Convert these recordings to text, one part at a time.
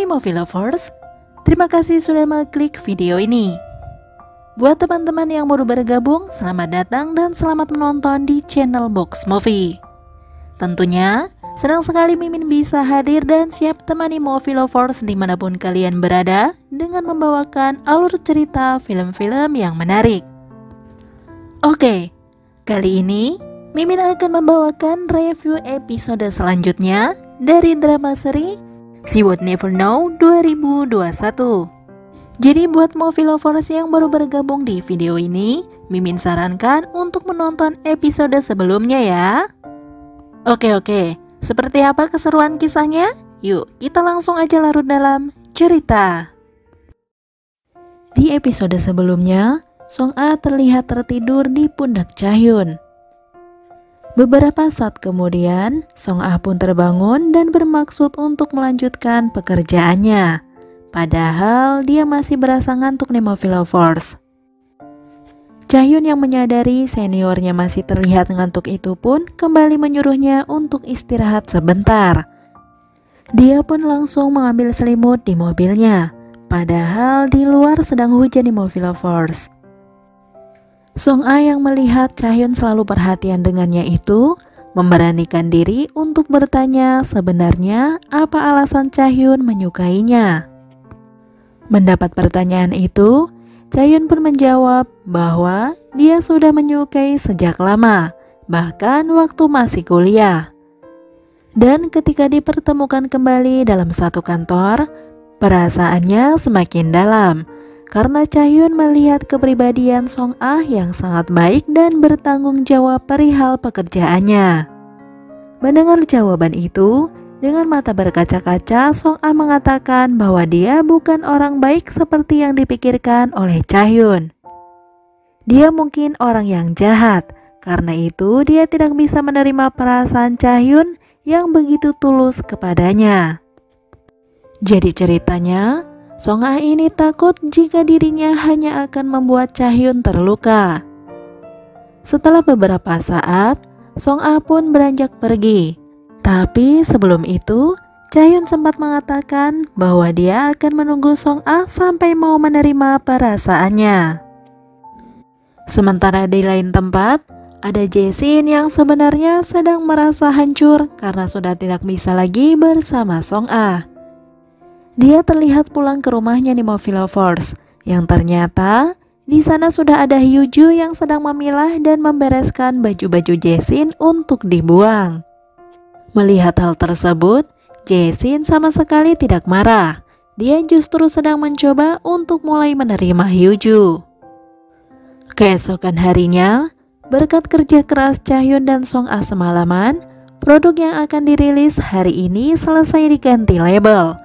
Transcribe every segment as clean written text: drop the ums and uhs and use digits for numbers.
Movie Lovers, terima kasih sudah mengklik video ini. Buat teman-teman yang baru bergabung, selamat datang dan selamat menonton di channel Box Movie. Tentunya, senang sekali Mimin bisa hadir dan siap temani Movie Lovers dimanapun kalian berada dengan membawakan alur cerita film-film yang menarik. Oke, kali ini Mimin akan membawakan review episode selanjutnya dari drama seri She Would Never Know 2021. Jadi buat Movie Lovers yang baru bergabung di video ini, Mimin sarankan untuk menonton episode sebelumnya ya. Oke, seperti apa keseruan kisahnya? Yuk kita langsung aja larut dalam cerita. Di episode sebelumnya, Song A terlihat tertidur di pundak Chahyun. Beberapa saat kemudian, Song A pun terbangun dan bermaksud untuk melanjutkan pekerjaannya. Padahal dia masih berasa ngantuk nih Movie Lovers. Chahyun yang menyadari seniornya masih terlihat ngantuk itu pun kembali menyuruhnya untuk istirahat sebentar. Dia pun langsung mengambil selimut di mobilnya. Padahal di luar sedang hujan nih Movie Lovers. Song A yang melihat Chahyun selalu perhatian dengannya itu memberanikan diri untuk bertanya sebenarnya apa alasan Chahyun menyukainya. Mendapat pertanyaan itu, Chahyun pun menjawab bahwa dia sudah menyukai sejak lama, bahkan waktu masih kuliah. Dan ketika dipertemukan kembali dalam satu kantor, perasaannya semakin dalam. Karena Chahyun melihat kepribadian Song A yang sangat baik dan bertanggung jawab perihal pekerjaannya. Mendengar jawaban itu, dengan mata berkaca-kaca Song A mengatakan bahwa dia bukan orang baik seperti yang dipikirkan oleh Chahyun. Dia mungkin orang yang jahat, karena itu dia tidak bisa menerima perasaan Chahyun yang begitu tulus kepadanya. Jadi ceritanya, Song A ini takut jika dirinya hanya akan membuat Chahyun terluka. Setelah beberapa saat, Song A pun beranjak pergi. Tapi sebelum itu, Chahyun sempat mengatakan bahwa dia akan menunggu Song A sampai mau menerima perasaannya. Sementara di lain tempat, ada Jae-shin yang sebenarnya sedang merasa hancur karena sudah tidak bisa lagi bersama Song A. Dia terlihat pulang ke rumahnya nih Movie Lovers, yang ternyata di sana sudah ada Hyuju yang sedang memilah dan membereskan baju-baju Jae-shin untuk dibuang. Melihat hal tersebut, Jae-shin sama sekali tidak marah. Dia justru sedang mencoba untuk mulai menerima Hyuju. Keesokan harinya, berkat kerja keras Chahyun dan Song A semalaman, produk yang akan dirilis hari ini selesai diganti label.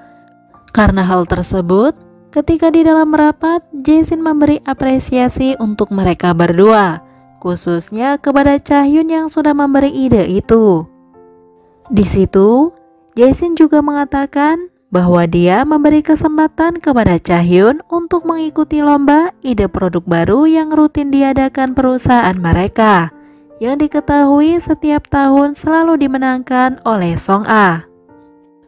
Karena hal tersebut, ketika di dalam rapat, Jae-shin memberi apresiasi untuk mereka berdua, khususnya kepada Chahyun yang sudah memberi ide itu. Di situ, Jae-shin juga mengatakan bahwa dia memberi kesempatan kepada Chahyun untuk mengikuti lomba ide produk baru yang rutin diadakan perusahaan mereka, yang diketahui setiap tahun selalu dimenangkan oleh Song A.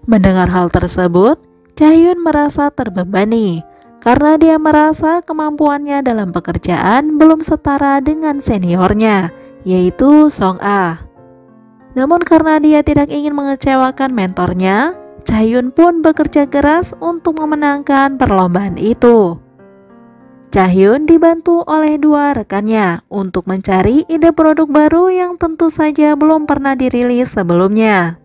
Mendengar hal tersebut, Chahyun merasa terbebani karena dia merasa kemampuannya dalam pekerjaan belum setara dengan seniornya, yaitu Song A. Namun karena dia tidak ingin mengecewakan mentornya, Chahyun pun bekerja keras untuk memenangkan perlombaan itu. Chahyun dibantu oleh dua rekannya untuk mencari ide produk baru yang tentu saja belum pernah dirilis sebelumnya.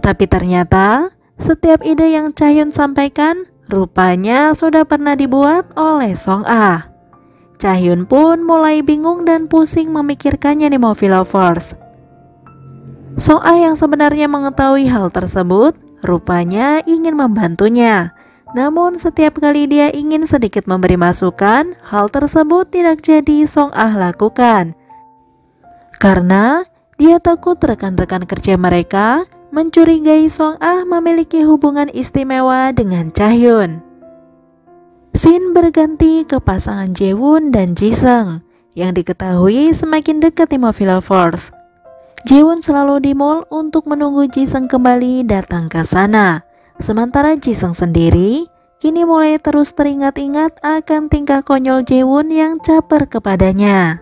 Tapi ternyata setiap ide yang Chahyun sampaikan rupanya sudah pernah dibuat oleh Song A. Chahyun pun mulai bingung dan pusing memikirkannya nih Movie Lovers. Song A yang sebenarnya mengetahui hal tersebut rupanya ingin membantunya. Namun setiap kali dia ingin sedikit memberi masukan, hal tersebut tidak jadi Song A lakukan. Karena dia takut rekan-rekan kerja mereka mencurigai Song A memiliki hubungan istimewa dengan Chahyun. Scene berganti ke pasangan Jae-won dan Ji-seung yang diketahui semakin dekat di Movie Lovers. Jae-won selalu di mall untuk menunggu Ji-seung kembali datang ke sana. Sementara Jisung sendiri kini mulai terus teringat-ingat akan tingkah konyol Jaewon yang caper kepadanya.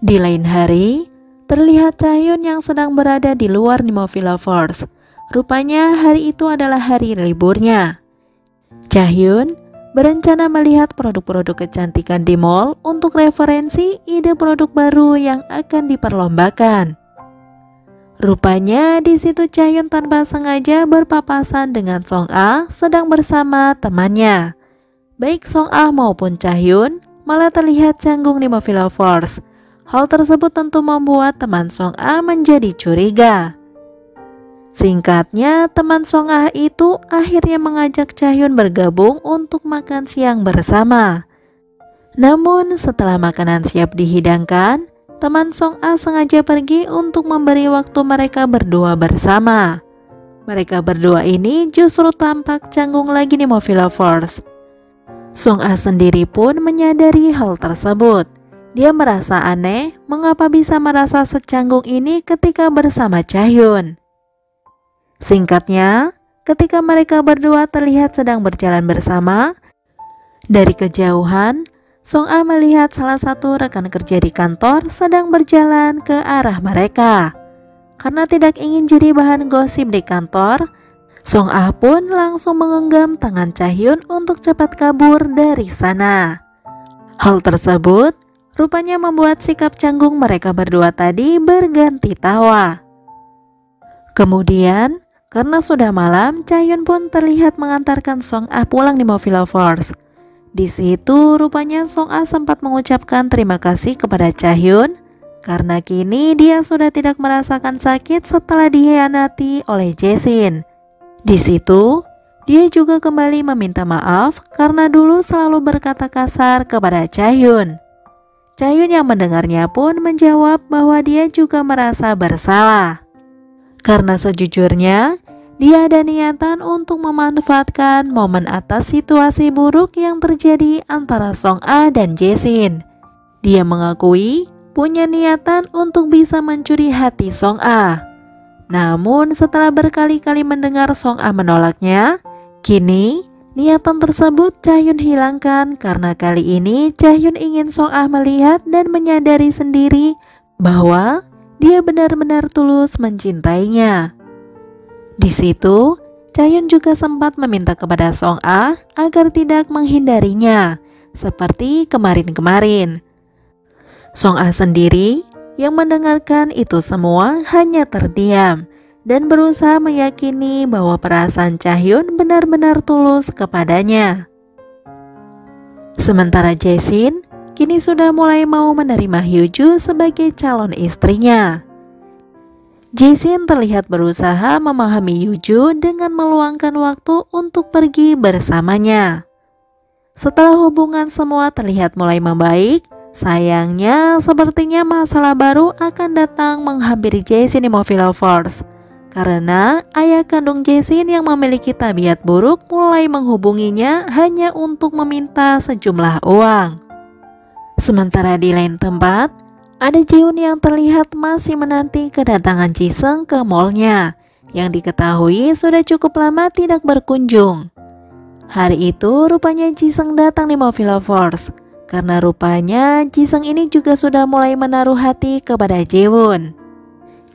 Di lain hari, terlihat Chaehyun yang sedang berada di luar Nemovie Lovers. Rupanya hari itu adalah hari liburnya. Chaehyun berencana melihat produk-produk kecantikan di mall untuk referensi ide produk baru yang akan diperlombakan. Rupanya di situ Chaehyun tanpa sengaja berpapasan dengan Song-ah sedang bersama temannya. Baik Song-ah maupun Chaehyun malah terlihat canggung di Nemovie Lovers. Hal tersebut tentu membuat teman Song-ah menjadi curiga. Singkatnya, teman Song-ah itu akhirnya mengajak Chaehyun bergabung untuk makan siang bersama. Namun setelah makanan siap dihidangkan, teman Song-ah sengaja pergi untuk memberi waktu mereka berdua bersama. Mereka berdua ini justru tampak canggung lagi di Nemovie Lovers. Song-ah sendiri pun menyadari hal tersebut. Dia merasa aneh mengapa bisa merasa secanggung ini ketika bersama Chaehyun. Singkatnya, ketika mereka berdua terlihat sedang berjalan bersama, dari kejauhan, Song-ah melihat salah satu rekan kerja di kantor sedang berjalan ke arah mereka. Karena tidak ingin jadi bahan gosip di kantor, Song-ah pun langsung menggenggam tangan Chaehyun untuk cepat kabur dari sana. Hal tersebut rupanya membuat sikap canggung mereka berdua tadi berganti tawa. Kemudian, karena sudah malam, Chaehyun pun terlihat mengantarkan Song-ah pulang di Nemovie Lovers. Di situ rupanya Song-ah sempat mengucapkan terima kasih kepada Chaehyun karena kini dia sudah tidak merasakan sakit setelah dikhianati oleh Jae-shin. Di situ, dia juga kembali meminta maaf karena dulu selalu berkata kasar kepada Chaehyun. Chaehyun yang mendengarnya pun menjawab bahwa dia juga merasa bersalah. Karena sejujurnya, dia ada niatan untuk memanfaatkan momen atas situasi buruk yang terjadi antara Song-ah dan Jae-shin. Dia mengakui punya niatan untuk bisa mencuri hati Song-ah. Namun setelah berkali-kali mendengar Song-ah menolaknya, kini niatan tersebut Chaehyun hilangkan karena kali ini Chaehyun ingin Song-ah melihat dan menyadari sendiri bahwa dia benar-benar tulus mencintainya. Di situ, Chaehyun juga sempat meminta kepada Song-ah agar tidak menghindarinya, seperti kemarin-kemarin. Song-ah sendiri yang mendengarkan itu semua hanya terdiam dan berusaha meyakini bahwa perasaan Chaehyun benar-benar tulus kepadanya. Sementara Jae-shin kini sudah mulai mau menerima Hyuju sebagai calon istrinya. Jae-shin terlihat berusaha memahami Hyuju dengan meluangkan waktu untuk pergi bersamanya. Setelah hubungan semua terlihat mulai membaik, sayangnya sepertinya masalah baru akan datang menghampiri Jae-shin di Nemovie Lovers. Karena ayah kandung Jae-shin yang memiliki tabiat buruk mulai menghubunginya hanya untuk meminta sejumlah uang. Sementara di lain tempat, ada Jihoon yang terlihat masih menanti kedatangan Jisung ke mallnya, yang diketahui sudah cukup lama tidak berkunjung. Hari itu rupanya Jisung datang di Nemovie Lovers, karena rupanya Jisung ini juga sudah mulai menaruh hati kepada Jaewon.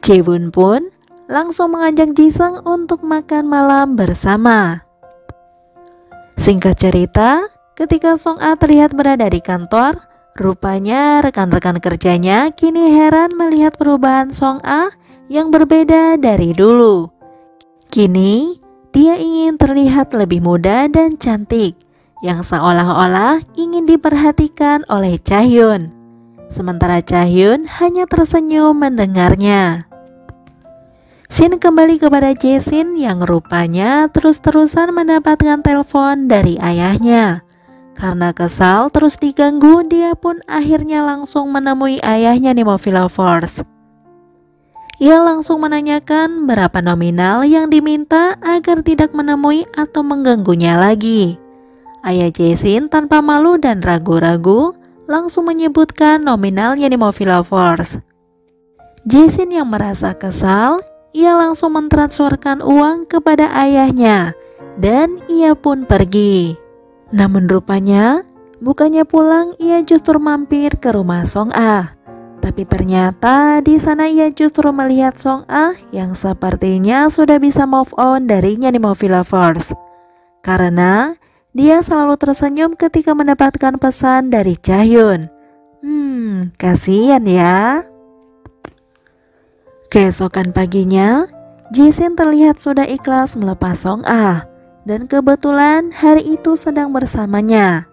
Jaewon pun langsung mengajak Jisung untuk makan malam bersama. Singkat cerita, ketika Song-ah terlihat berada di kantor, rupanya rekan-rekan kerjanya kini heran melihat perubahan Song-ah yang berbeda dari dulu. Kini, dia ingin terlihat lebih muda dan cantik, yang seolah-olah ingin diperhatikan oleh Chaehyun. Sementara Chaehyun hanya tersenyum mendengarnya. Scene kembali kepada Jae-shin yang rupanya terus-terusan mendapatkan telepon dari ayahnya. Karena kesal terus diganggu, dia pun akhirnya langsung menemui ayahnya di Nemovie Lovers. Ia langsung menanyakan berapa nominal yang diminta agar tidak menemui atau mengganggunya lagi. Ayah Jae-shin tanpa malu dan ragu-ragu langsung menyebutkan nominalnya di Nemovie Lovers. Jae-shin yang merasa kesal ia langsung mentransferkan uang kepada ayahnya dan ia pun pergi. Namun rupanya, bukannya pulang, ia justru mampir ke rumah Song Ah. Tapi ternyata di sana ia justru melihat Song Ah yang sepertinya sudah bisa move on darinya di Movie Lovers. Karena dia selalu tersenyum ketika mendapatkan pesan dari Chahyun. Kasihan ya. Keesokan paginya, Jason terlihat sudah ikhlas melepas Song Ah. Dan kebetulan hari itu sedang bersamanya.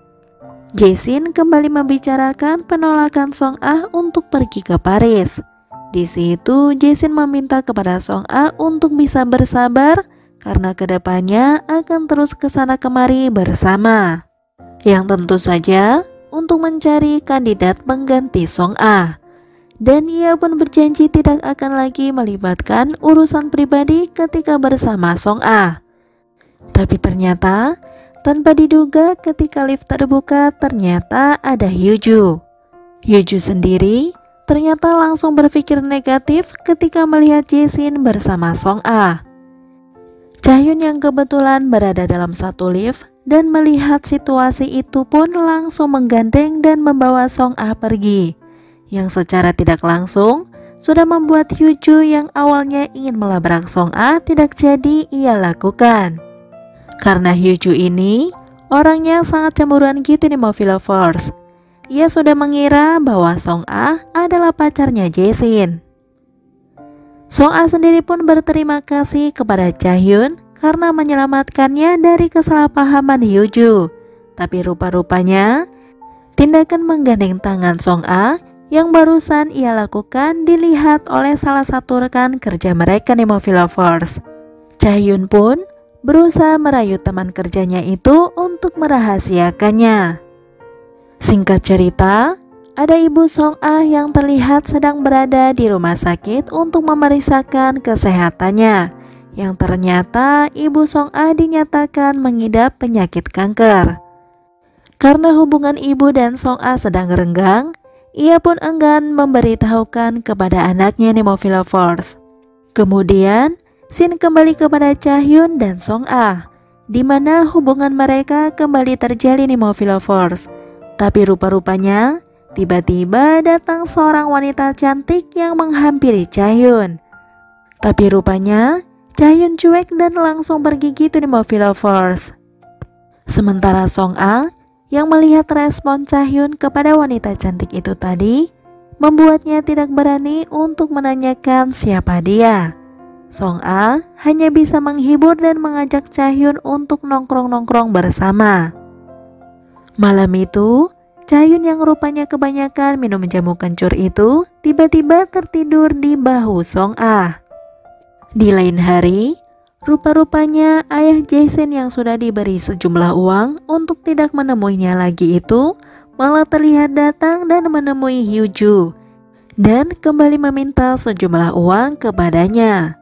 Jason kembali membicarakan penolakan Song Ah untuk pergi ke Paris. Di situ Jason meminta kepada Song Ah untuk bisa bersabar karena kedepannya akan terus kesana kemari bersama. Yang tentu saja untuk mencari kandidat pengganti Song Ah. Dan ia pun berjanji tidak akan lagi melibatkan urusan pribadi ketika bersama Song Ah. Tapi ternyata tanpa diduga ketika lift terbuka ternyata ada Hyuju. Hyuju sendiri ternyata langsung berpikir negatif ketika melihat Jason bersama Song Ah. Chahyun yang kebetulan berada dalam satu lift dan melihat situasi itu pun langsung menggandeng dan membawa Song Ah pergi. Yang secara tidak langsung sudah membuat Hyuju yang awalnya ingin melabrak Song Ah tidak jadi ia lakukan. Karena Hyuju ini orangnya sangat cemburuan gitu di Movie Lovers. Ia sudah mengira bahwa Song Ah adalah pacarnya Jason. Song Ah sendiri pun berterima kasih kepada Chahyun karena menyelamatkannya dari kesalahpahaman Hyuju. Tapi rupa-rupanya tindakan menggandeng tangan Song Ah yang barusan ia lakukan dilihat oleh salah satu rekan kerja mereka di Movie Lovers. Chahyun pun berusaha merayu teman kerjanya itu untuk merahasiakannya. Singkat cerita, ada ibu Song Ah yang terlihat sedang berada di rumah sakit untuk memeriksakan kesehatannya. Yang ternyata ibu Song Ah dinyatakan mengidap penyakit kanker. Karena hubungan ibu dan Song Ah sedang renggang, ia pun enggan memberitahukan kepada anaknya di Movie Lovers. Kemudian scene kembali kepada Chahyun dan Song Ah, di mana hubungan mereka kembali terjalin di Movie Lovers. Tapi rupa-rupanya tiba-tiba datang seorang wanita cantik yang menghampiri Chahyun. Tapi rupanya Chahyun cuek dan langsung pergi gitu di Movie Lovers. Sementara Song Ah yang melihat respon Chahyun kepada wanita cantik itu tadi membuatnya tidak berani untuk menanyakan siapa dia. Song Ah hanya bisa menghibur dan mengajak Chahyun untuk nongkrong-nongkrong bersama. Malam itu, Chahyun yang rupanya kebanyakan minum jamu kencur itu tiba-tiba tertidur di bahu Song Ah. Di lain hari, rupa-rupanya ayah Jason yang sudah diberi sejumlah uang untuk tidak menemuinya lagi itu malah terlihat datang dan menemui Hyuju dan kembali meminta sejumlah uang kepadanya.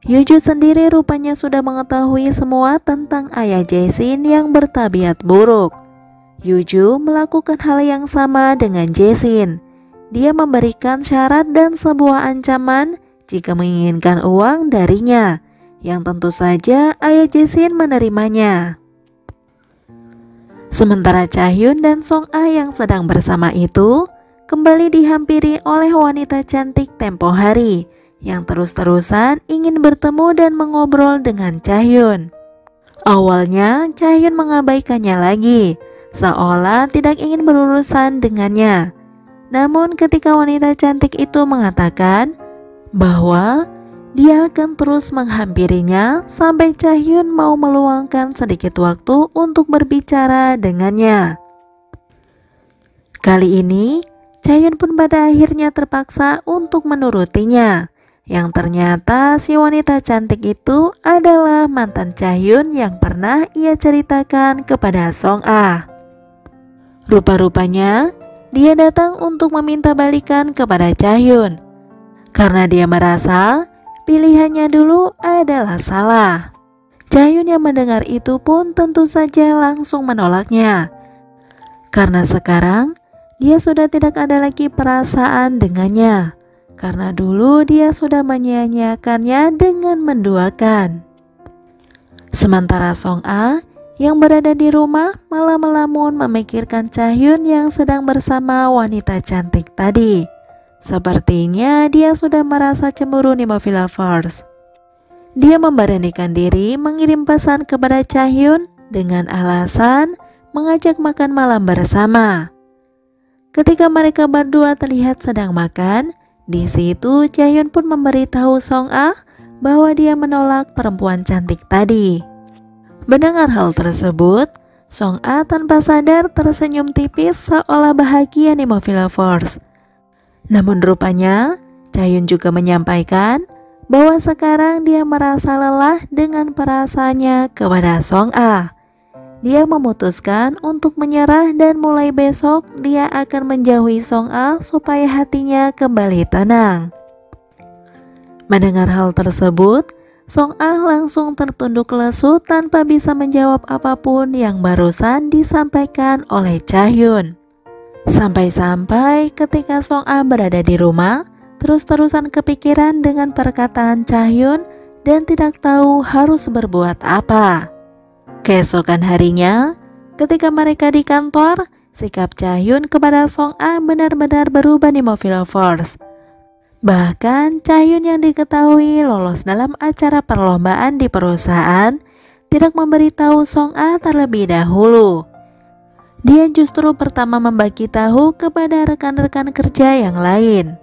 Hyuju sendiri rupanya sudah mengetahui semua tentang ayah Jason yang bertabiat buruk. Hyuju melakukan hal yang sama dengan Jason. Dia memberikan syarat dan sebuah ancaman jika menginginkan uang darinya, yang tentu saja ayah Jason menerimanya. Sementara Chahyun dan Song Ah yang sedang bersama itu kembali dihampiri oleh wanita cantik tempo hari yang terus-terusan ingin bertemu dan mengobrol dengan Chahyun. Awalnya Chahyun mengabaikannya lagi, seolah tidak ingin berurusan dengannya. Namun ketika wanita cantik itu mengatakan bahwa dia akan terus menghampirinya sampai Chahyun mau meluangkan sedikit waktu untuk berbicara dengannya. Kali ini Chahyun pun pada akhirnya terpaksa untuk menurutinya. Yang ternyata si wanita cantik itu adalah mantan Chahyun yang pernah ia ceritakan kepada Song Ah. Rupa-rupanya dia datang untuk meminta balikan kepada Chahyun karena dia merasa pilihannya dulu adalah salah. Chahyun yang mendengar itu pun tentu saja langsung menolaknya karena sekarang dia sudah tidak ada lagi perasaan dengannya. karena dulu dia sudah menyia-nyiakannya dengan menduakan. Sementara Song A yang berada di rumah malah melamun memikirkan Chahyun yang sedang bersama wanita cantik tadi. Sepertinya dia sudah merasa cemburu nih Movie Lovers. Dia memberanikan diri mengirim pesan kepada Chahyun dengan alasan mengajak makan malam bersama. Ketika mereka berdua terlihat sedang makan, di situ Chahyun pun memberitahu Song A bahwa dia menolak perempuan cantik tadi. Mendengar hal tersebut, Song A tanpa sadar tersenyum tipis seolah bahagia nih Movie Lovers. Namun rupanya, Chahyun juga menyampaikan bahwa sekarang dia merasa lelah dengan perasaannya kepada Song A. Dia memutuskan untuk menyerah dan mulai besok dia akan menjauhi Song A supaya hatinya kembali tenang. Mendengar hal tersebut, Song A langsung tertunduk lesu tanpa bisa menjawab apapun yang barusan disampaikan oleh Chahyun. Sampai-sampai ketika Song A berada di rumah, terus-terusan kepikiran dengan perkataan Chahyun dan tidak tahu harus berbuat apa. Keesokan harinya, ketika mereka di kantor, sikap Chahyun kepada Song A benar-benar berubah nih Movie Lovers. Bahkan Chahyun yang diketahui lolos dalam acara perlombaan di perusahaan tidak memberitahu Song A terlebih dahulu. Dia justru pertama membagi tahu kepada rekan-rekan kerja yang lain.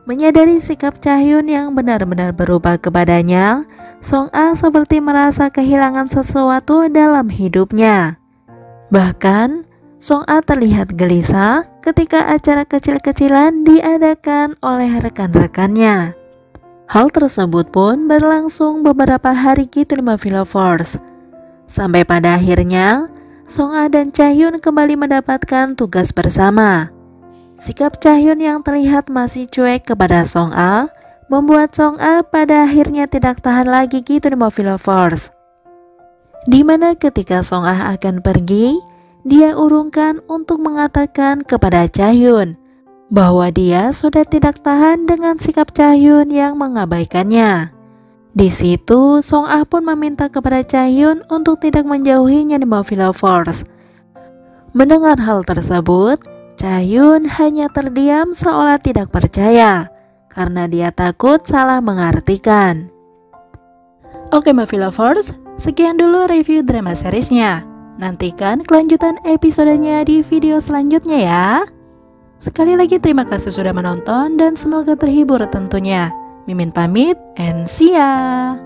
Menyadari sikap Chahyun yang benar-benar berubah kepadanya, Song A seperti merasa kehilangan sesuatu dalam hidupnya. Bahkan Song A terlihat gelisah ketika acara kecil-kecilan diadakan oleh rekan-rekannya. Hal tersebut pun berlangsung beberapa hari gitu nih Movie Lovers. Sampai pada akhirnya, Song A dan Chahyun kembali mendapatkan tugas bersama. Sikap Chahyun yang terlihat masih cuek kepada Song A membuat Song A pada akhirnya tidak tahan lagi gitu nih Movie Lovers. Dimana ketika Song A akan pergi, dia urungkan untuk mengatakan kepada Chahyun bahwa dia sudah tidak tahan dengan sikap Chahyun yang mengabaikannya. Di situ Song A pun meminta kepada Chahyun untuk tidak menjauhinya di Movie Lovers. Mendengar hal tersebut, Chahyun hanya terdiam seolah tidak percaya karena dia takut salah mengartikan. Oke Movie Lovers, sekian dulu review drama seriesnya. Nantikan kelanjutan episodenya di video selanjutnya ya. Sekali lagi terima kasih sudah menonton dan semoga terhibur tentunya. Mimin pamit and see ya.